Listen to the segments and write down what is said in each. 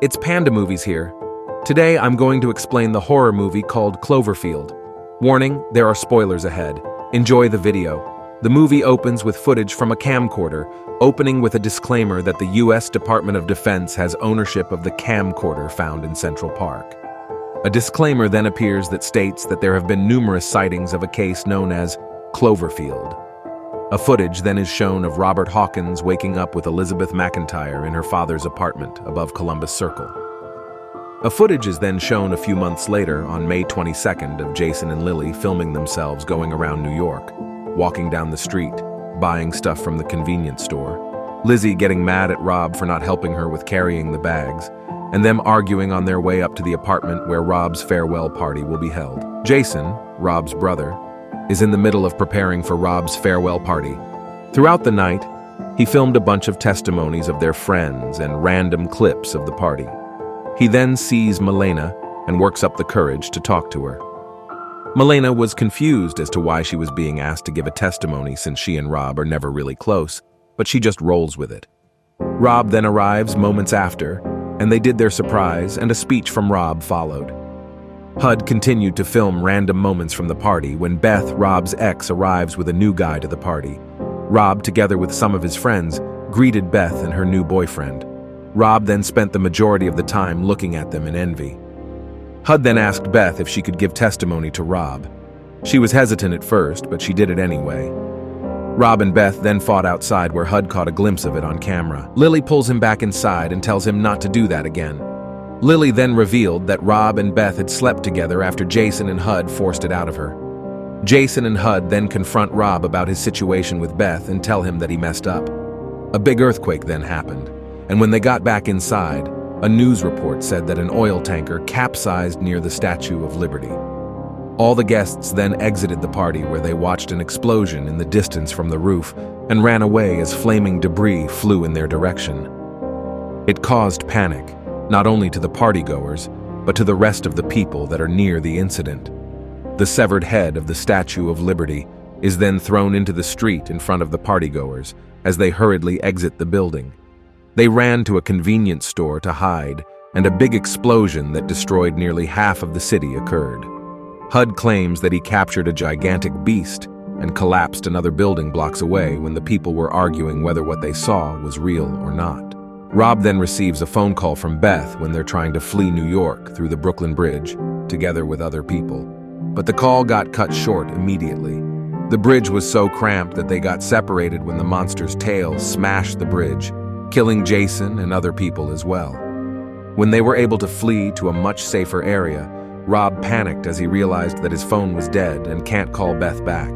It's Panda Movies here. Today I'm going to explain the horror movie called Cloverfield. Warning, there are spoilers ahead. Enjoy the video. The movie opens with footage from a camcorder, opening with a disclaimer that the U.S. Department of Defense has ownership of the camcorder found in Central Park. A disclaimer then appears that states that there have been numerous sightings of a case known as Cloverfield. A footage then is shown of Robert Hawkins waking up with Elizabeth McIntyre in her father's apartment above Columbus Circle. A footage is then shown a few months later on May 22nd of Jason and Lily filming themselves going around New York, walking down the street, buying stuff from the convenience store, Lizzie getting mad at Rob for not helping her with carrying the bags, and them arguing on their way up to the apartment where Rob's farewell party will be held. Jason, Rob's brother, is in the middle of preparing for Rob's farewell party. Throughout the night, he filmed a bunch of testimonies of their friends and random clips of the party. He then sees Malena and works up the courage to talk to her. Malena was confused as to why she was being asked to give a testimony since she and Rob are never really close, but she just rolls with it. Rob then arrives moments after, and they did their surprise, and a speech from Rob followed. HUD continued to film random moments from the party when Beth, Rob's ex, arrives with a new guy to the party. Rob, together with some of his friends, greeted Beth and her new boyfriend. Rob then spent the majority of the time looking at them in envy. HUD then asked Beth if she could give testimony to Rob. She was hesitant at first, but she did it anyway. Rob and Beth then fought outside where HUD caught a glimpse of it on camera. Lily pulls him back inside and tells him not to do that again. Lily then revealed that Rob and Beth had slept together after Jason and HUD forced it out of her. Jason and HUD then confront Rob about his situation with Beth and tell him that he messed up. A big earthquake then happened, and when they got back inside, a news report said that an oil tanker capsized near the Statue of Liberty. All the guests then exited the party where they watched an explosion in the distance from the roof and ran away as flaming debris flew in their direction. It caused panic, not only to the partygoers, but to the rest of the people that are near the incident. The severed head of the Statue of Liberty is then thrown into the street in front of the partygoers as they hurriedly exit the building. They ran to a convenience store to hide, and a big explosion that destroyed nearly half of the city occurred. HUD claims that he captured a gigantic beast and collapsed another building blocks away when the people were arguing whether what they saw was real or not. Rob then receives a phone call from Beth when they're trying to flee New York through the Brooklyn Bridge, together with other people. But the call got cut short immediately. The bridge was so cramped that they got separated when the monster's tail smashed the bridge, killing Jason and other people as well. When they were able to flee to a much safer area, Rob panicked as he realized that his phone was dead and can't call Beth back.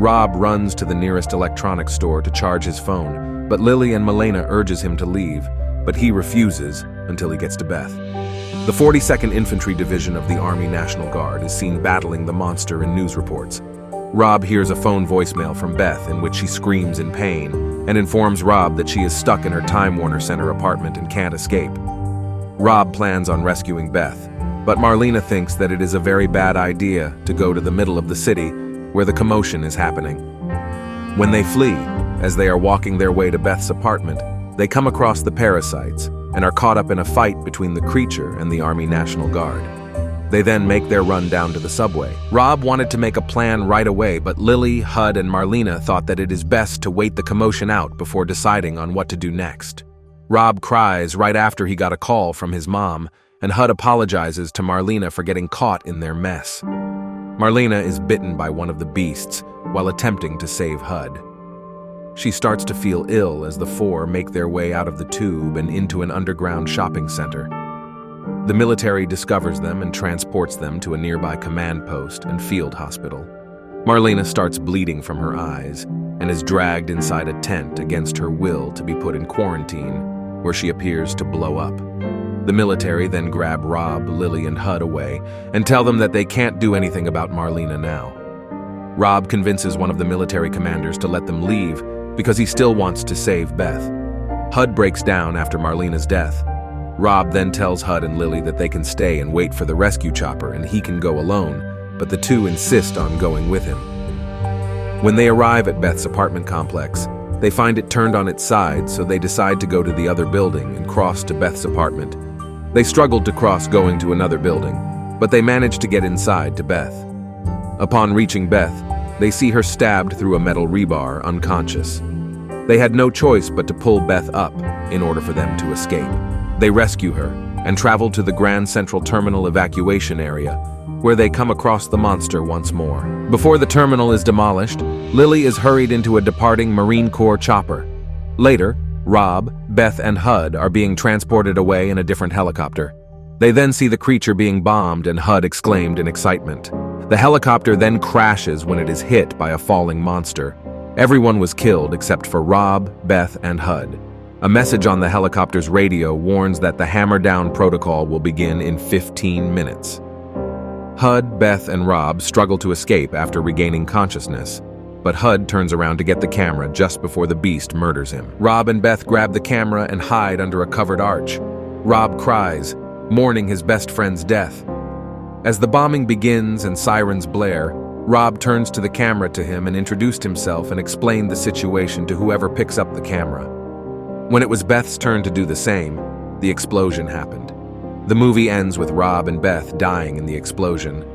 Rob runs to the nearest electronics store to charge his phone, but Lily and Malena urges him to leave, but he refuses until he gets to Beth. The 42nd Infantry Division of the Army National Guard is seen battling the monster in news reports. Rob hears a phone voicemail from Beth in which she screams in pain and informs Rob that she is stuck in her Time Warner Center apartment and can't escape. Rob plans on rescuing Beth, but Marlena thinks that it is a very bad idea to go to the middle of the city where the commotion is happening. When they flee, as they are walking their way to Beth's apartment, they come across the parasites and are caught up in a fight between the creature and the Army National Guard. They then make their run down to the subway. Rob wanted to make a plan right away, but Lily, HUD, and Marlena thought that it is best to wait the commotion out before deciding on what to do next. Rob cries right after he got a call from his mom, and HUD apologizes to Marlena for getting caught in their mess. Marlena is bitten by one of the beasts while attempting to save HUD. She starts to feel ill as the four make their way out of the tube and into an underground shopping center. The military discovers them and transports them to a nearby command post and field hospital. Marlena starts bleeding from her eyes and is dragged inside a tent against her will to be put in quarantine, where she appears to blow up. The military then grab Rob, Lily, and HUD away and tell them that they can't do anything about Marlena now. Rob convinces one of the military commanders to let them leave because he still wants to save Beth. HUD breaks down after Marlena's death. Rob then tells HUD and Lily that they can stay and wait for the rescue chopper and he can go alone, but the two insist on going with him. When they arrive at Beth's apartment complex, They find it turned on its side, so they decide to go to the other building and cross to Beth's apartment. They struggled to cross going to another building, but they managed to get inside to Beth. Upon reaching Beth, they see her stabbed through a metal rebar, unconscious. They had no choice but to pull Beth up in order for them to escape. They rescue her and travel to the Grand Central Terminal evacuation area, where they come across the monster once more. Before the terminal is demolished, Lily is hurried into a departing Marine Corps chopper. Later, Rob, Beth, and Hud are being transported away in a different helicopter. They then see the creature being bombed, and Hud exclaimed in excitement. The helicopter then crashes when it is hit by a falling monster. Everyone was killed except for Rob, Beth, and Hud. A message on the helicopter's radio warns that the hammer down protocol will begin in 15 minutes. Hud, Beth, and Rob struggle to escape after regaining consciousness, but Hud turns around to get the camera just before the beast murders him. Rob and Beth grab the camera and hide under a covered arch. Rob cries, mourning his best friend's death. As the bombing begins and sirens blare, Rob turns to the camera to him and introduced himself and explained the situation to whoever picks up the camera. When it was Beth's turn to do the same, the explosion happened. The movie ends with Rob and Beth dying in the explosion.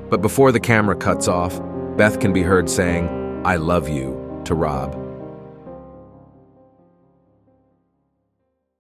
But before the camera cuts off, Beth can be heard saying, "I love you," to Rob.